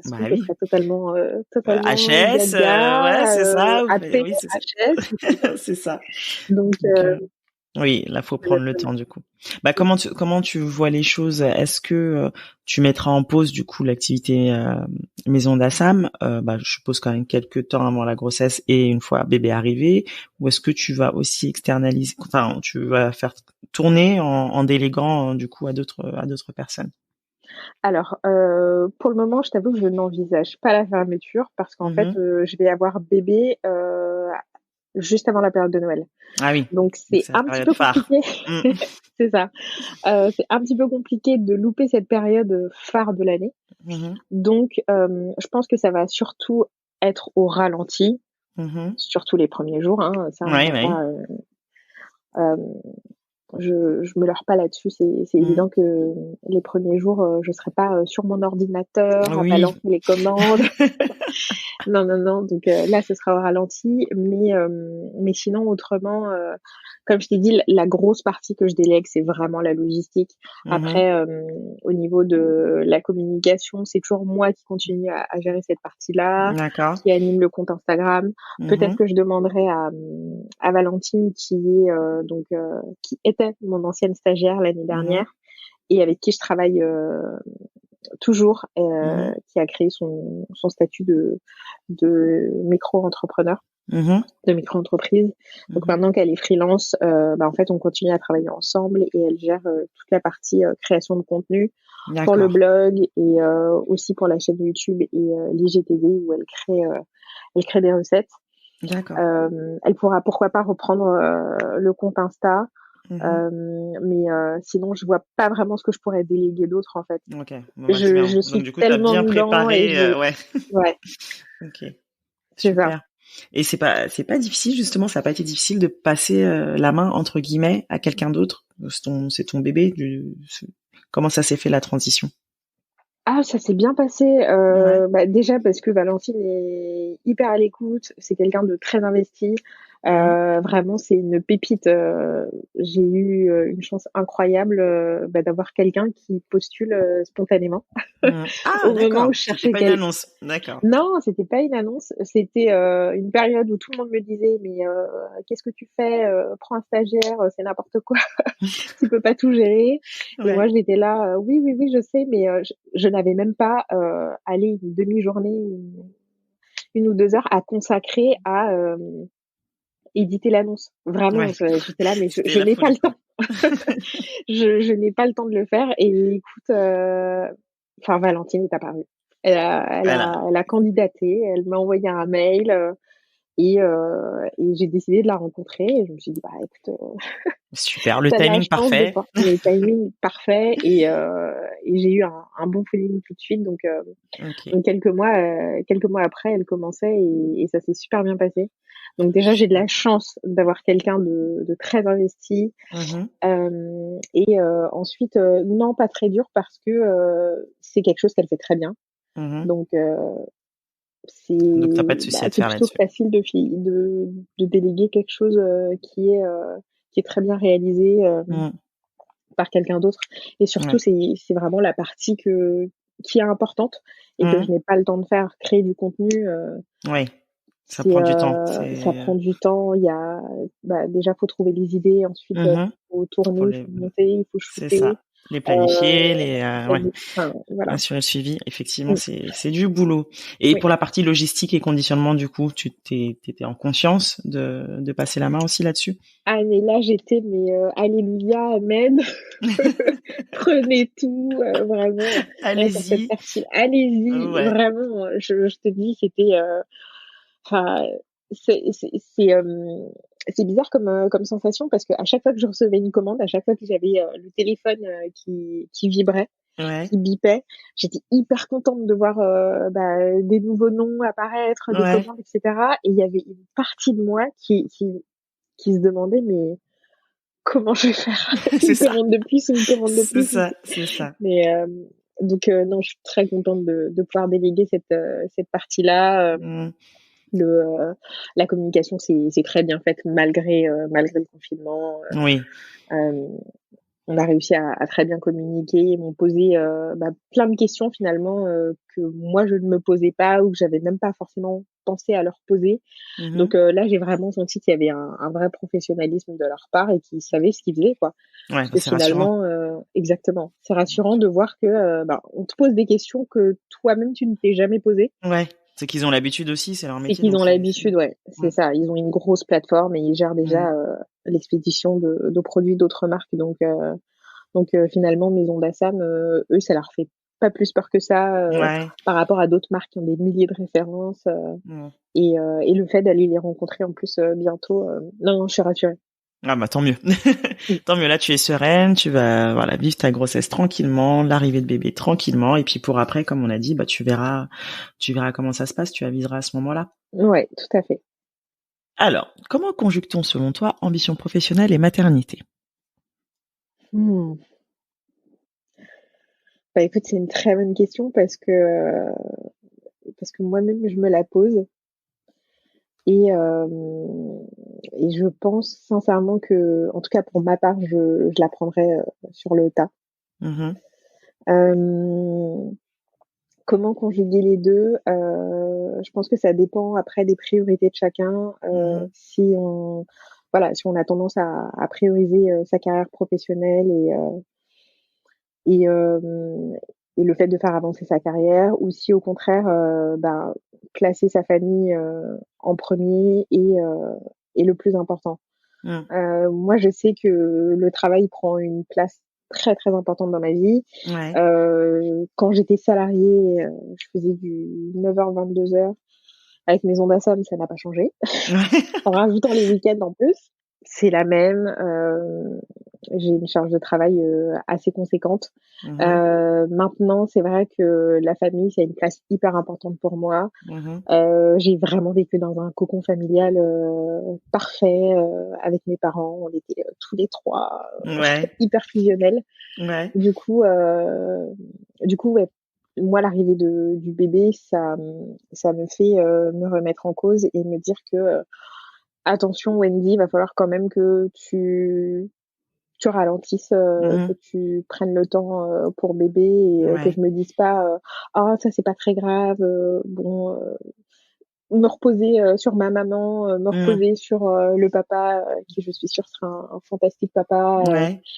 se trouve, bah je oui. serai totalement HS, ouais, gaga, c'est ça. AT, Oui, c'est ça. HS, C'est ça. donc Donc, oui, là faut prendre le temps du coup. Comment tu vois les choses? Est-ce que tu mettras en pause du coup l'activité maison d'Assam? Je suppose quand même quelques temps avant la grossesse et une fois bébé arrivé, ou est-ce que tu vas aussi externaliser, enfin tu vas faire tourner en déléguant du coup à d'autres personnes? alors, pour le moment, je t'avoue que je n'envisage pas la fermeture parce qu'en fait, Mhm. je vais avoir bébé, juste avant la période de Noël. Ah oui, Donc donc c'est c'est la un petit période peu phare. compliqué. Mm. C'est ça. C'est un petit peu compliqué de louper cette période, phare de l'année. Mhm. Donc je pense que ça va surtout être au ralenti, Mhm. surtout les premiers jours, hein, ça on Ouais, va ouais. pas, hem je me leurre pas là-dessus. C'est Mhm. évident que les premiers jours, je serai pas sur mon ordinateur à Oui. balancer les commandes. Non, non, non, donc là, ce sera au ralenti, mais sinon autrement, comme je t'ai dit, la grosse partie que je délègue, c'est vraiment la logistique. Après, Mhm. au niveau de la communication, c'est toujours moi qui continue à gérer cette partie-là, D'accord. qui anime le compte Instagram. Peut-être Mhm. que je demanderai à Valentine qui était mon ancienne stagiaire l'année Mhm. dernière et avec qui je travaille, toujours, Mhm. qui a créé son statut de micro-entrepreneur. de micro-entreprise. Donc maintenant qu'elle est freelance, en fait, on continue à travailler ensemble et elle gère toute la partie création de contenu pour le D'accord. blog et aussi pour la chaîne YouTube et l'IGTV où elle crée des recettes. D'accord. Elle pourra pourquoi pas reprendre le compte Insta. Mhm. Mais sinon, je vois pas vraiment ce que je pourrais déléguer d'autre en fait. Ok, bon, bah, c'est Je, bien. je Donc, suis du coup, tu as tellement bien dedans et préparé. Ouais, ouais, ok, c'est ça. super. Et c'est pas difficile, justement, ça n'a pas été difficile de passer la main, entre guillemets, à quelqu'un d'autre. C'est ton bébé. Comment ça s'est fait la transition? Ah, ça s'est bien passé. Ouais. Déjà parce que Valentine est hyper à l'écoute. C'est quelqu'un de très investi. Mhm. Vraiment, c'est une pépite. J'ai eu une chance incroyable d'avoir quelqu'un qui postule spontanément Mhm. Ah, au moment où d'accord. je C'était cherchais pas une quelqu'un. annonce. D'accord. Non, c'était pas une annonce, c'était une période où tout le monde me disait mais qu'est-ce que tu fais? Prends un stagiaire, c'est n'importe quoi, tu peux pas tout gérer. Et moi Ouais. j'étais là, oui, oui, oui, je sais, mais je n'avais même pas allez une demi-journée, une ou 2 heures à consacrer à éditer l'annonce. Ouais. Vraiment, j'étais là, mais C'était je la n'ai pas folie, le quoi. temps. Je n'ai pas le temps de le faire. Et écoute, enfin Valentine est apparue. Voilà. Elle a candidaté, elle m'a envoyé un mail. Et j'ai décidé de la rencontrer et je me suis dit: «Bah, écoute, Super. Le tu de la timing chance de parfait. pouvoir» le timing parfait et j'ai eu un bon feeling tout de suite Ok. donc quelques mois après, elle commençait et ça s'est super bien passé. Donc déjà, j'ai de Super. la chance d'avoir quelqu'un de très investi, Mhm. ensuite, non, pas très dur parce que, c'est quelque chose qu'elle fait très bien. Mhm. Donc Donc, t'as pas de souci à te c'est faire plutôt là-dessus. facile de déléguer quelque chose, qui est très bien réalisé, Mhm. par quelqu'un d'autre et surtout Ouais. c'est vraiment la partie qui est importante et que Mhm. je n'ai pas le temps de faire. Créer du contenu, Ouais. Ça prend du temps. ça C'est. prend du temps. Il y a déjà, faut trouver les idées, ensuite, Mhm. faut tourner, Faut il faut monter, il faut C'est shooter, ça. Les planifier, heu, ouais. enfin, voilà. Assurer le suivi. Effectivement, Mmh, c'est du boulot. Et oui. pour la partie logistique et conditionnement, du coup, t'étais en conscience de passer la main aussi là-dessus? Ah mais là, j'étais alléluia, amen. Prenez tout, vraiment, là, sur cette Allez-y. partie allez-y, Ouais. vraiment, je te dis, c'était, enfin, c'est bizarre comme sensation parce qu'à chaque fois que je recevais une commande, à chaque fois que j'avais, le téléphone, qui vibrait, Ouais. qui bipait, j'étais hyper contente de voir, des nouveaux noms apparaître, des Ouais. commandes et cetera et il y avait une partie de moi qui se demandait: «Mais comment je vais faire? C'est Une ça. commande de plus, une commande de C'est plus?» ça. C'est ça. Mais non, je suis très contente de pouvoir déléguer cette partie-là. Mmh. Le, la communication, c'est très bien faite malgré le confinement. Oui. Euh, on a réussi à très bien communiquer. Ils m'ont posé plein de questions finalement que moi je ne me posais pas ou que j'avais même pas forcément pensé à leur poser. Donc Mmh. là, j'ai vraiment senti qu'il y avait un vrai professionnalisme de leur part et qu'ils savaient ce qu'ils faisaient, quoi. Ouais, Parce bah, que c'est rassurant. finalement, exactement, c'est rassurant de voir que on te pose des questions que toi-même tu ne t'es jamais posées Ouais. C'est qu'ils ont l'habitude aussi, c'est leur et métier, qu'ils donc ont c'est bien. l'habitude, ouais, c'est Mmh. ça. Ils ont une grosse plateforme et ils gèrent Mmh. déjà l'expédition de produits d'autres marques. Donc finalement, Maison d'Assam, eux, ça leur fait pas plus peur que ça Ouais. par rapport à d'autres marques qui ont des milliers de références. Mmh. Et le fait d'aller les rencontrer en plus bientôt, non, non, je suis rassurée. Ah bah tant mieux. Mm. Tant mieux, là tu es sereine, tu vas voilà vivre ta grossesse tranquillement, l'arrivée de bébé tranquillement et puis pour après comme on a dit, bah tu verras comment ça se passe, tu aviseras à ce moment-là. Ouais, tout à fait. Alors, comment conjugue-t-on selon toi ambition professionnelle et maternité? Hmm. Bah écoute, c'est une très bonne question parce que moi-même je me la pose et je pense sincèrement que, en tout cas pour ma part, je la prendrai sur le tas. Mhm. Euh, Comment conjuguer les deux? Je pense que ça dépend après des priorités de chacun. Mhm. Si on a tendance à prioriser sa carrière professionnelle et, euh, et le fait de faire avancer sa carrière, ou si au contraire, placer sa famille en premier et le plus important. Moi, je sais que le travail prend une place très très importante dans ma vie. Ouais. Quand j'étais salariée, je faisais du 9h 22h. Avec mes ondes à somme, ça n'a pas changé. En rajoutant les week-ends en plus, c'est la même. J'ai une charge de travail assez conséquente. Maintenant, c'est vrai que la famille, c'est une place hyper importante pour moi. J'ai vraiment vécu dans un cocon familial parfait avec mes parents. On était tous les trois hyper fusionnels. Du coup, ouais, moi, l'arrivée du bébé, ça me fait me remettre en cause et me dire que attention, Wendy, il va falloir quand même que tu ralentisses, que tu prennes le temps pour bébé et que je me dise pas ah ça c'est pas très grave, bon me reposer sur ma maman, me reposer sur le papa qui je suis sûre sera un fantastique papa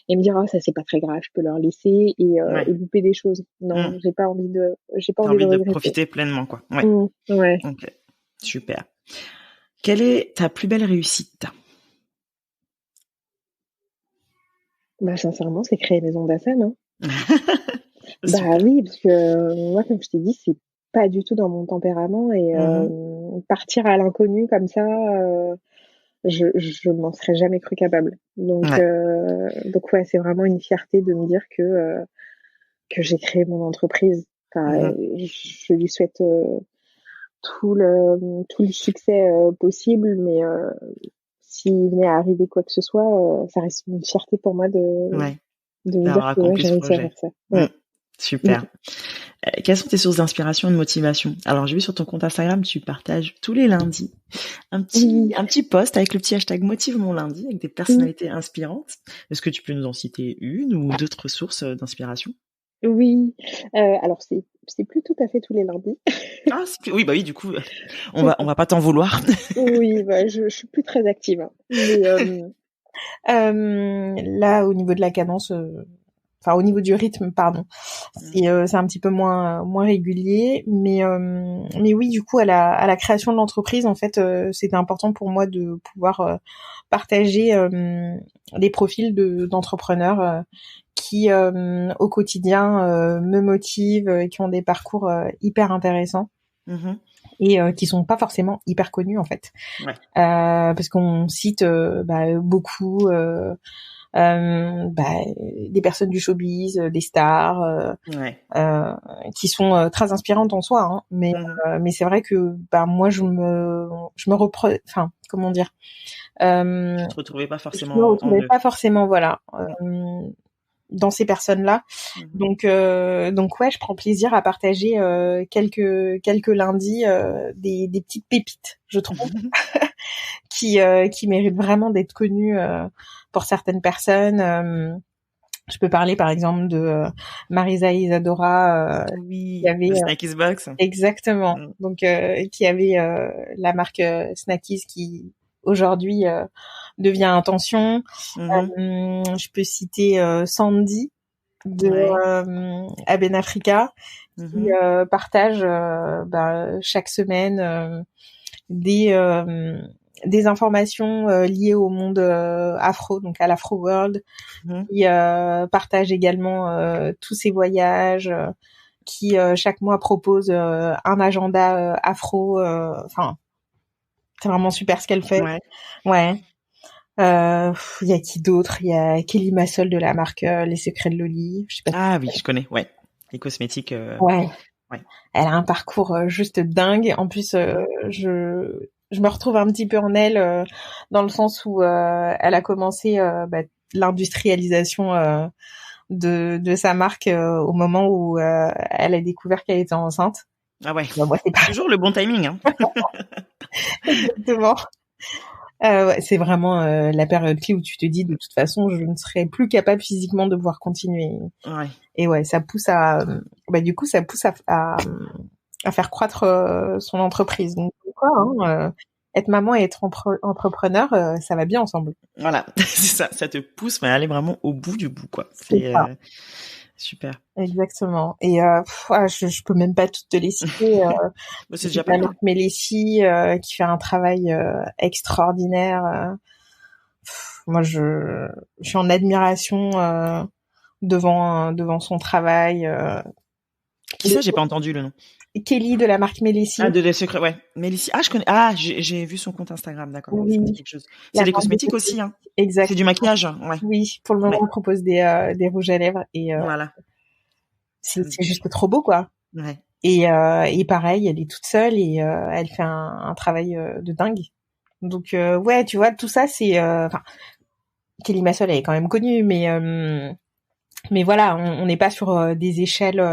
et me dire ah ça c'est pas très grave, je peux leur laisser et louper des choses. Non, j'ai pas envie de regretter. Profiter pleinement quoi. Ouais. OK. Super. Quelle est ta plus belle réussite? Bah sincèrement, c'est créer Maison d'Assam, hein. Bah oui, parce que moi comme je t'ai dit, c'est pas du tout dans mon tempérament et partir à l'inconnu comme ça, je m'en serais jamais cru capable. Donc ouais, c'est vraiment une fierté de me dire que j'ai créé mon entreprise. Enfin, je lui souhaite tout le succès possible, mais s'il venait à arriver quoi que ce soit, ça reste une fierté pour moi de me dire que j'ai réussi à faire ça. Super. Quelles sont tes sources d'inspiration et de motivation? Alors, j'ai vu sur ton compte Instagram, tu partages tous les lundis un petit post avec le petit hashtag Motive mon lundi avec des personnalités inspirantes. Est-ce que tu peux nous en citer une ou d'autres sources d'inspiration? Oui. Alors c'est plus tout à fait tous les lundis. Ah, oui, du coup, on va pas t'en vouloir. Oui, bah, je suis plus très active. Hein. Mais là, au niveau de la cadence, enfin au niveau du rythme, pardon, c'est un petit peu moins régulier. Mais oui, du coup, à la création de l'entreprise, en fait, c'était important pour moi de pouvoir partager les profils d'entrepreneurs qui au quotidien me motivent et qui ont des parcours hyper intéressants et qui sont pas forcément hyper connus en fait, parce qu'on cite beaucoup des personnes du showbiz, des stars qui sont très inspirantes en soi, hein, mais c'est vrai que moi je me reprends, enfin comment dire, tu te retrouvais pas forcément je me retrouvais pas forcément dans ces personnes-là. Donc ouais, je prends plaisir à partager quelques lundis des petites pépites, je trouve, qui méritent vraiment d'être connues pour certaines personnes. Je peux parler par exemple de Marisa Isadora qui avait Snackies Box. Exactement. Donc qui avait la marque Snackies qui aujourd'hui devient Intention. Je peux citer Sandy de Aben Africa qui partage chaque semaine des informations liées au monde afro, donc à l'Afro World, qui partage également tous ses voyages, qui chaque mois propose un agenda afro. Enfin, c'est vraiment super ce qu'elle fait. Ouais. Il y a qui d'autre? Il y a Kelly Massol de la marque Les Secrets de Loli. Je sais pas oui, je connais. Ouais. Les cosmétiques. Ouais. Elle a un parcours juste dingue. En plus, je me retrouve un petit peu en elle dans le sens où elle a commencé l'industrialisation de sa marque au moment où elle a découvert qu'elle était enceinte. Ah ouais. Moi, c'est pas toujours le bon timing, hein. Exactement. C'est vraiment la période clé où tu te dis de toute façon je ne serai plus capable physiquement de pouvoir continuer. Et ouais, ça pousse à faire croître son entreprise. Donc quoi, être maman et être entrepreneur, ça va bien ensemble. Voilà, c'est ça te pousse à aller vraiment au bout du bout, quoi. Super. Exactement. Et je peux même pas toutes te les citer. C'est déjà pas mal. Mélessi, qui fait un travail extraordinaire. Moi, je suis en admiration devant son travail. Qui ça, j'ai pas entendu le nom. Kelly de la marque Mélessi. Ah, de Les Secrets, ouais. Mélessi. Ah, je connais. Ah, j'ai vu son compte Instagram, d'accord. Oui. Ça me dit quelque chose. C'est des cosmétiques aussi, hein. Exact. C'est du maquillage, ouais. Oui, pour le moment, on propose des rouges à lèvres et voilà. C'est juste trop beau, quoi. Ouais. Et pareil, elle est toute seule et elle fait un travail de dingue. Donc ouais, tu vois, tout ça, c'est enfin, Kelly Massol, elle est quand même connue, mais voilà, on n'est pas sur des échelles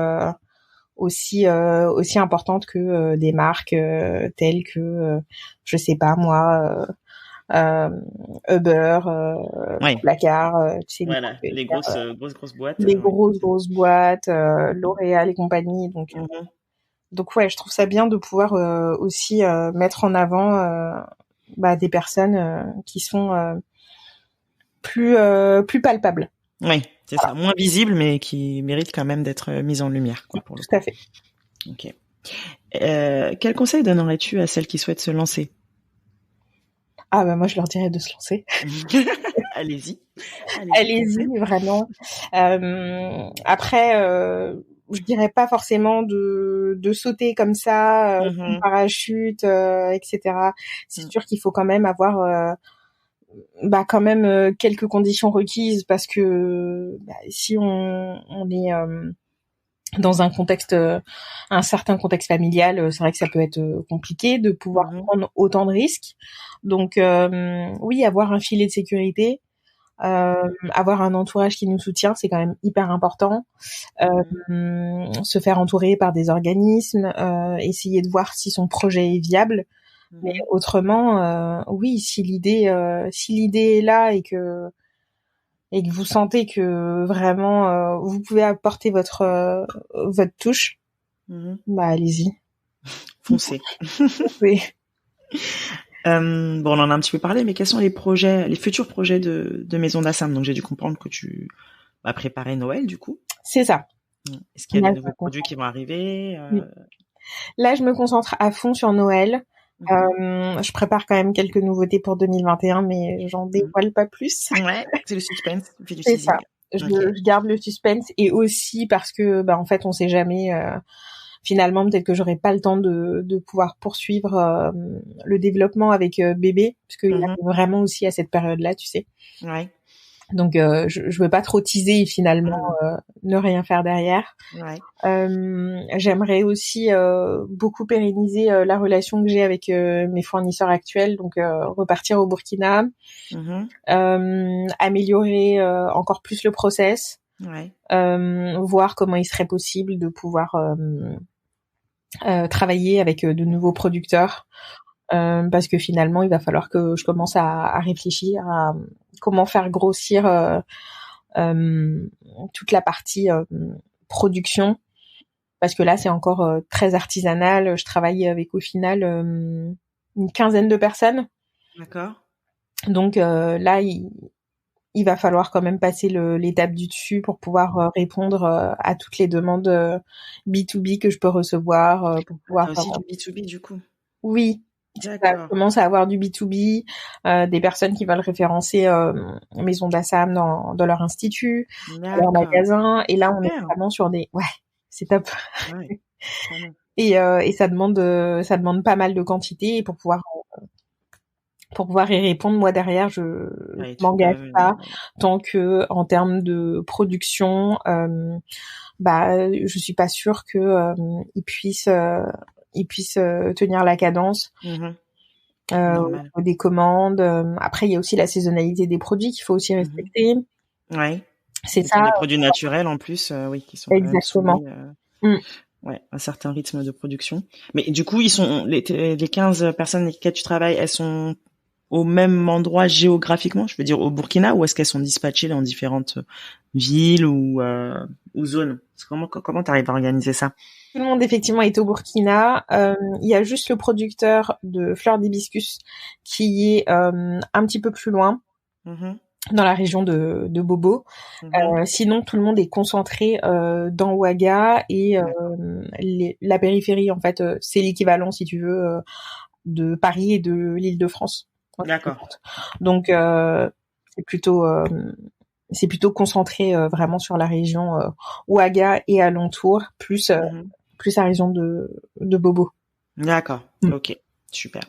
aussi importantes que des marques telles que je sais pas moi, Uber, ouais. Placard, tu sais, voilà, les grosses boîtes. Les grosses boîtes, L'Oréal et compagnie. Donc ouais, je trouve ça bien de pouvoir aussi mettre en avant des personnes qui sont plus palpables. Oui, c'est ça, moins visibles, mais qui méritent quand même d'être mises en lumière, quoi, pour le coup. Tout à fait. Ok. Quel conseil donnerais-tu à celles qui souhaitent se lancer? Ah bah moi je leur dirais de se lancer. Allez-y, vraiment. Après, je dirais pas forcément de sauter comme ça, en parachute, etc. C'est sûr qu'il faut quand même avoir quand même quelques conditions requises parce que si on est dans un certain contexte familial, c'est vrai que ça peut être compliqué de pouvoir prendre autant de risques. Donc oui, avoir un filet de sécurité, avoir un entourage qui nous soutient, c'est quand même hyper important. Se faire entourer par des organismes, essayer de voir si son projet est viable. Mais autrement, oui, si l'idée est là et que vous sentez que vraiment vous pouvez apporter votre touche, allez-y. Foncez. Oui. On en a un petit peu parlé, mais quels sont les futurs projets de Maison d'Assam? Donc j'ai dû comprendre que tu vas préparer Noël, du coup. C'est ça. Est-ce qu'il y a des nouveaux produits qui vont arriver? Là, je me concentre à fond sur Noël. Je prépare quand même quelques nouveautés pour 2021, mais j'en dévoile pas plus. Ouais, c'est le suspense. C'est ça. Je garde le suspense et aussi parce que, en fait, on sait jamais. Finalement, peut-être que j'aurai pas le temps de pouvoir poursuivre le développement avec bébé, parce qu'il arrive vraiment aussi à cette période-là, tu sais. Ouais. Donc, je veux pas trop teaser et finalement ne rien faire derrière. Ouais. J'aimerais aussi beaucoup pérenniser la relation que j'ai avec mes fournisseurs actuels, donc repartir au Burkina, améliorer encore plus le process, voir comment il serait possible de pouvoir travailler avec de nouveaux producteurs, parce que finalement il va falloir que je commence à réfléchir à comment faire grossir toute la partie production, parce que là c'est encore très artisanal. Je travaille avec au final une quinzaine de personnes. D'accord. Donc là il va falloir quand même passer l'étape du dessus pour pouvoir répondre à toutes les demandes B2B que je peux recevoir pour pouvoir. T'as aussi du B2B du coup. Oui. Ça commence à avoir du B2B, des personnes qui veulent référencer Maison d'Assam dans leur institut, dans leur magasin. Et là, on est vraiment sur des... Ouais, c'est top. Ouais. Et ça demande pas mal de quantité. Et pour pouvoir y répondre, moi derrière, je m'engage pas tant que en termes de production, je suis pas sûre que ils puissent tenir la cadence des commandes. Après, il y a aussi la saisonnalité des produits qu'il faut aussi respecter. Ouais. C'est ça. Des produits naturels en plus, oui, qui sont exactement. Ouais, un certain rythme de production. Mais du coup, ils sont les 15 personnes avec lesquelles tu travailles, elles sont au même endroit géographiquement, je veux dire au Burkina, ou est-ce qu'elles sont dispatchées dans différentes villes ou zones? Comment t'arrives à organiser ça? Tout le monde effectivement est au Burkina. Il y a juste le producteur de fleurs d'hibiscus qui est un petit peu plus loin. dans la région de Bobo. Sinon, tout le monde est concentré dans Ouaga et la périphérie, en fait, c'est l'équivalent, si tu veux, de Paris et de l'Île-de-France. D'accord. Donc, c'est plutôt concentré vraiment sur la région Ouaga et alentour, plus la région de Bobo. D'accord. Ok, super.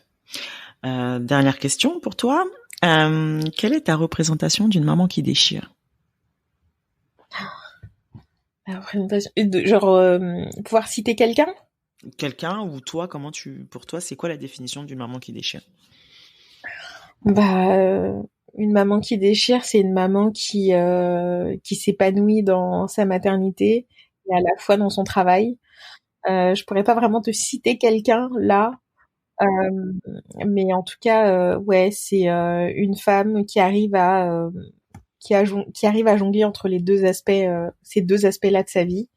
Dernière question pour toi. Quelle est ta représentation d'une maman qui déchire? La représentation, pouvoir citer quelqu'un? Quelqu'un ou toi, pour toi, c'est quoi la définition d'une maman qui déchire? Une maman qui déchire, c'est une maman qui s'épanouit dans sa maternité et à la fois dans son travail. Je pourrais pas vraiment te citer quelqu'un là, mais en tout cas, ouais, c'est une femme qui arrive à jongler entre les deux aspects, ces deux aspects-là de sa vie,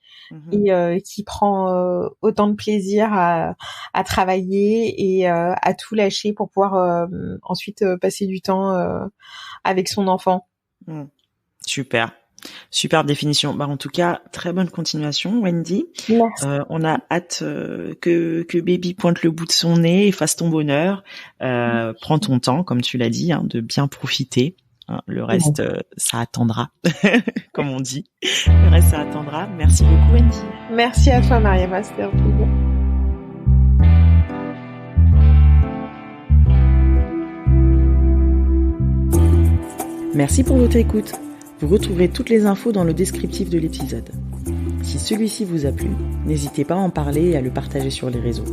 et qui prend autant de plaisir à travailler et à tout lâcher pour pouvoir ensuite passer du temps avec son enfant. Super. Super définition. En tout cas, très bonne continuation, Wendy. Merci. On a hâte que baby pointe le bout de son nez et fasse ton bonheur. Prends ton temps, comme tu l'as dit, de bien profiter. Le reste, ça attendra, comme on dit. Le reste, ça attendra. Merci beaucoup, Wendy. Merci à toi, Mariama. C'était un plaisir. Merci pour votre écoute. Vous retrouverez toutes les infos dans le descriptif de l'épisode. Si celui-ci vous a plu, n'hésitez pas à en parler et à le partager sur les réseaux.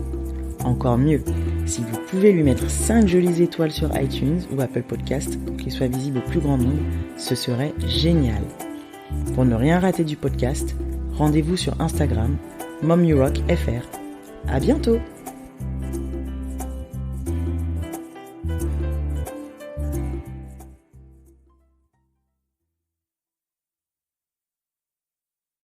Encore mieux, si vous pouvez lui mettre 5 jolies étoiles sur iTunes ou Apple Podcast pour qu'il soit visible au plus grand nombre, ce serait génial. Pour ne rien rater du podcast, rendez-vous sur Instagram, MomYouRockFR. À bientôt!